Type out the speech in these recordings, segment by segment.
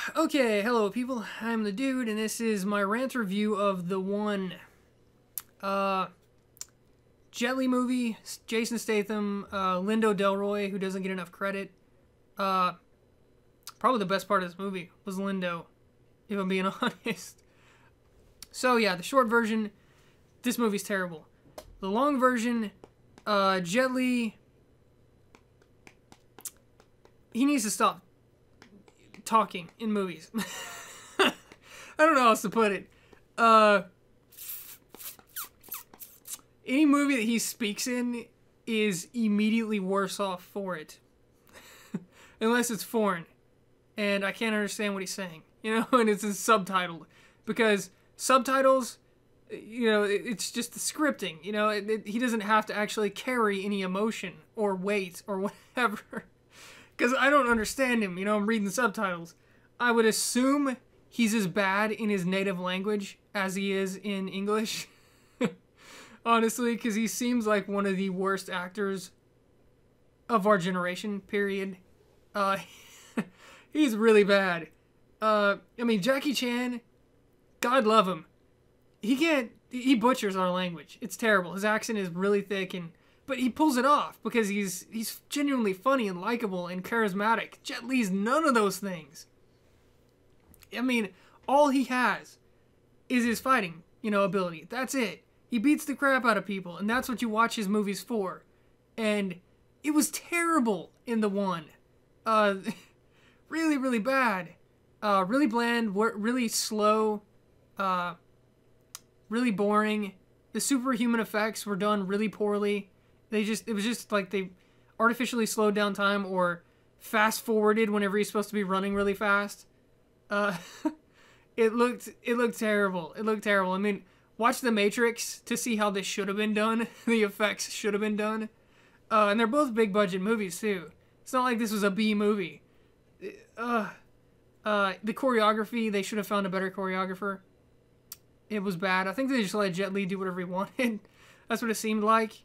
Okay, hello people, I'm the dude, and this is my rant review of The One. Jet Li movie, Jason Statham, Lindo Delroy, who doesn't get enough credit. Probably the best part of this movie was Lindo, if I'm being honest. So yeah, the short version, this movie's terrible. The long version, Jet Li, he needs to stop talking in movies. I don't know how else to put it. Any movie that he speaks in is immediately worse off for it. Unless it's foreign. And I can't understand what he's saying. You know, and it's subtitled. Because subtitles, you know, it's just the scripting. You know, he doesn't have to actually carry any emotion or weight or whatever. Because I don't understand him, you know, I'm reading the subtitles. I would assume he's as bad in his native language as he is in English. Honestly, because he seems like one of the worst actors of our generation, period. He's really bad. I mean, Jackie Chan, God love him. He butchers our language. It's terrible. His accent is really thick, but he pulls it off because he's genuinely funny and likable and charismatic. Jet Li's none of those things. I mean, all he has is his fighting, you know, ability. That's it. He beats the crap out of people, and that's what you watch his movies for. And it was terrible in The One. Really, really bad. Really bland, really slow, really boring. The superhuman effects were done really poorly. It was just like they artificially slowed down time or fast forwarded whenever he's supposed to be running really fast. It looked terrible. It looked terrible. I mean, watch The Matrix to see how this should have been done. The effects should have been done. And they're both big budget movies too. It's not like this was a B movie. The choreography, they should have found a better choreographer. It was bad. I think they just let Jet Li do whatever he wanted. That's what it seemed like.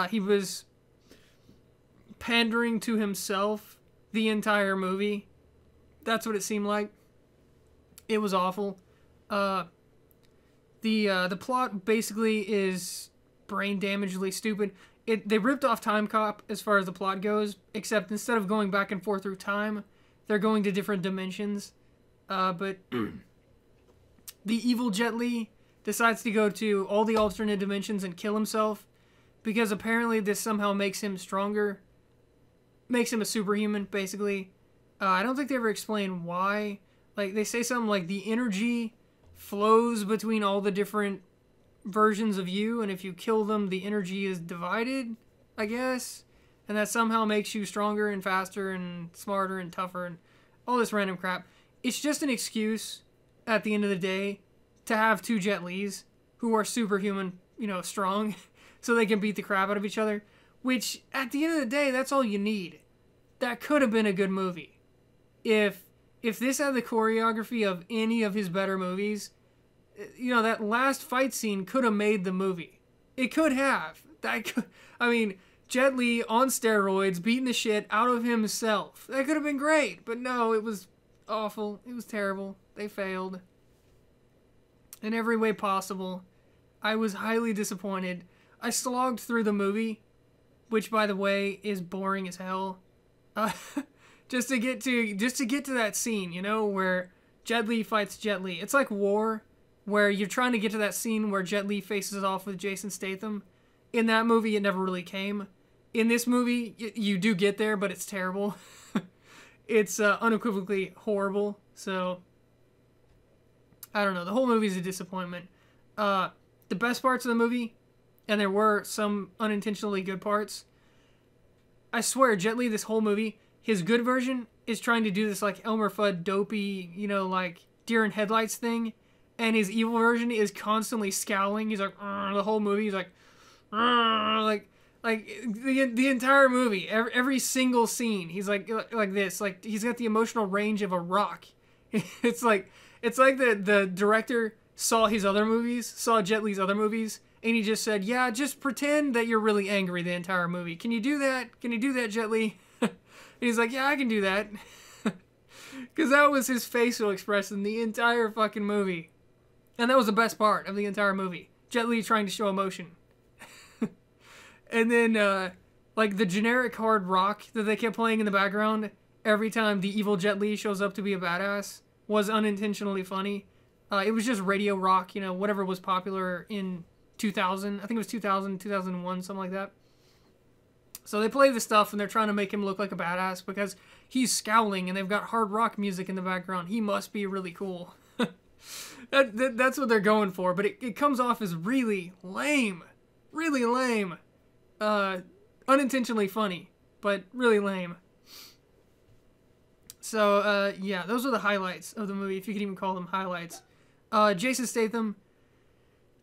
He was pandering to himself the entire movie. That's what it seemed like. It was awful. The plot basically is brain damagingly stupid. They ripped off Time Cop as far as the plot goes, except instead of going back and forth through time, they're going to different dimensions. But the evil Jet Li decides to go to all the alternate dimensions and kill himself because apparently this somehow makes him stronger. Makes him a superhuman, basically. I don't think they ever explain why. Like, they say something like the energy flows between all the different versions of you, and if you kill them, the energy is divided, I guess. And that somehow makes you stronger and faster and smarter and tougher and all this random crap. It's just an excuse, at the end of the day, to have two Jet Lis who are superhuman, you know, strong, so they can beat the crap out of each other. Which, at the end of the day, that's all you need. That could have been a good movie. If this had the choreography of any of his better movies, you know, that last fight scene could have made the movie. It could have. I mean, Jet Li on steroids, beating the shit out of himself. That could have been great, but no, it was awful. It was terrible. They failed. In every way possible. I was highly disappointed. I slogged through the movie, which, by the way, is boring as hell. Just to get to that scene, you know, where Jet Li fights Jet Li. It's like War, where you're trying to get to that scene where Jet Li faces off with Jason Statham. In that movie, it never really came. In this movie, you do get there, but it's terrible. It's unequivocally horrible. So, I don't know. The whole movie's a disappointment. The best parts of the movie, and there were some unintentionally good parts. I swear, Jet Li, this whole movie, his good version is trying to do this like Elmer Fudd dopey, you know, like deer in headlights thing. And his evil version is constantly scowling. He's like, the whole movie, he's like, the entire movie, every single scene, he's like this. Like, he's got the emotional range of a rock. It's like the director saw Jet Li's other movies, and he just said, yeah, just pretend that you're really angry the entire movie. Can you do that? Can you do that, Jet Li? And he's like, yeah, I can do that. Because that was his facial expression the entire fucking movie. And that was the best part of the entire movie. Jet Li trying to show emotion. And then, like, the generic hard rock that they kept playing in the background every time the evil Jet Li shows up to be a badass was unintentionally funny. It was just radio rock, you know, whatever was popular in 2000. I think it was 2000, 2001, something like that. So they play this stuff and they're trying to make him look like a badass because he's scowling and they've got hard rock music in the background. He must be really cool. That's what they're going for, but it comes off as really lame. Really lame. Unintentionally funny, but really lame. So, yeah, those are the highlights of the movie, if you could even call them highlights. Jason Statham,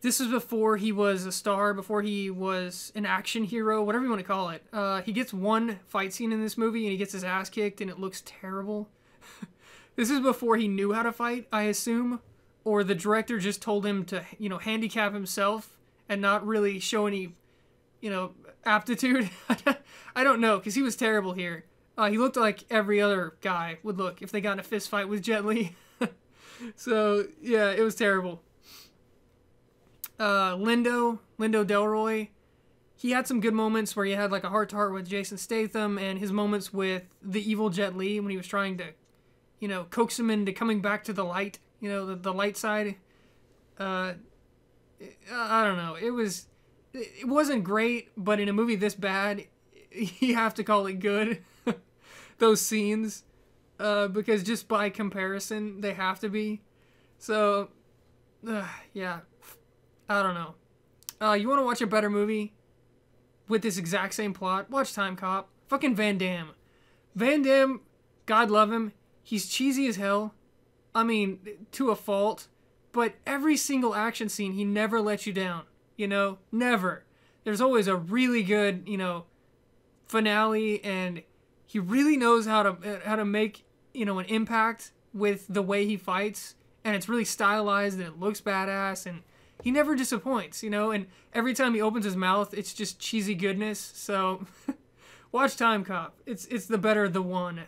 this was before he was a star, before he was an action hero, whatever you want to call it. He gets one fight scene in this movie, and he gets his ass kicked, and it looks terrible. This is before he knew how to fight, I assume, or the director just told him to, you know, handicap himself and not really show any, you know, aptitude. I don't know, because he was terrible here. He looked like every other guy would look if they got in a fist fight with Jet Li. So, yeah, it was terrible. Lindo Delroy, he had some good moments where he had like a heart-to-heart with Jason Statham, and his moments with the evil Jet Li when he was trying to, you know, coax him into coming back to the light, you know, the light side. I don't know. It wasn't great, but in a movie this bad, you have to call it good. Those scenes, because just by comparison, they have to be. So, yeah. I don't know. You want to watch a better movie with this exact same plot? Watch Time Cop. Fucking Van Damme. Van Damme, God love him, he's cheesy as hell. I mean, to a fault. But every single action scene, he never lets you down. You know? Never. There's always a really good, you know, finale, and he really knows how to make, you know, an impact with the way he fights. And it's really stylized, and it looks badass, and he never disappoints, you know, and every time he opens his mouth, it's just cheesy goodness. So, watch Time Cop. It's the better the one.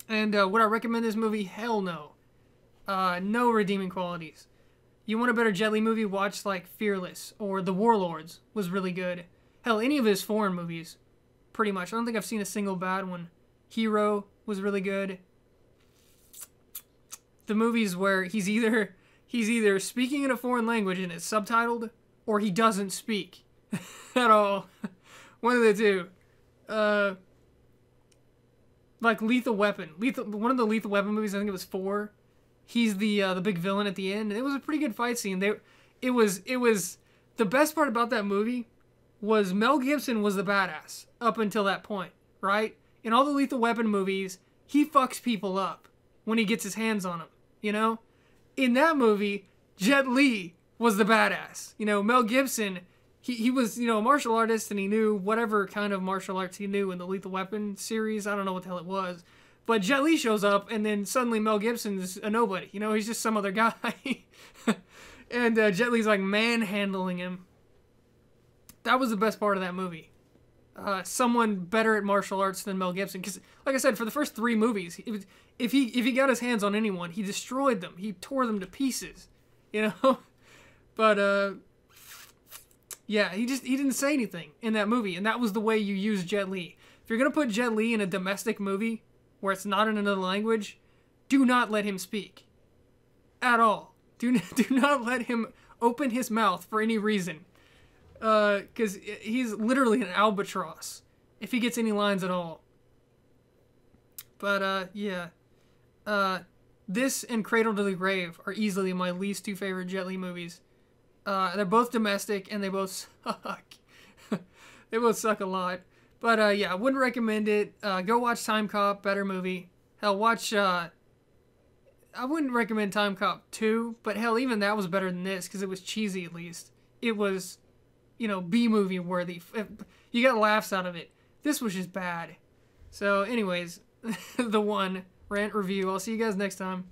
And would I recommend this movie? Hell no. No redeeming qualities. You want a better Jet Li movie? Watch, like, Fearless, or The Warlords was really good. Hell, any of his foreign movies, pretty much. I don't think I've seen a single bad one. Hero was really good. The movies where he's either speaking in a foreign language and it's subtitled, or he doesn't speak at all. One of the two. Like Lethal Weapon. One of the Lethal Weapon movies, I think it was 4. He's the big villain at the end. And it was a pretty good fight scene. It was the best part about that movie was Mel Gibson was the badass up until that point, right? In all the Lethal Weapon movies, he fucks people up when he gets his hands on them, you know? In that movie, Jet Li was the badass. You know, Mel Gibson, he was, you know, a martial artist, and he knew whatever kind of martial arts he knew in the Lethal Weapon series. I don't know what the hell it was. But Jet Li shows up, and then suddenly Mel Gibson's a nobody. You know, he's just some other guy. And Jet Li's, like, manhandling him. That was the best part of that movie. Someone better at martial arts than Mel Gibson. Because, like I said, for the first 3 movies, if he got his hands on anyone, he destroyed them. He tore them to pieces, you know. But yeah, he didn't say anything in that movie, and that was the way you use Jet Li. If you're gonna put Jet Li in a domestic movie where it's not in another language, do not let him speak at all. Do not let him open his mouth for any reason, because he's literally an albatross if he gets any lines at all. But yeah. This and Cradle to the Grave are easily my least 2 favorite Jet Li movies. They're both domestic, and they both suck. They both suck a lot. But yeah, I wouldn't recommend it. Go watch Time Cop, better movie. Hell, watch, I wouldn't recommend Time Cop 2, but hell, even that was better than this, because it was cheesy at least. It was, you know, B-movie worthy. You got laughs out of it. This was just bad. So anyways, the one. Rant review. I'll see you guys next time.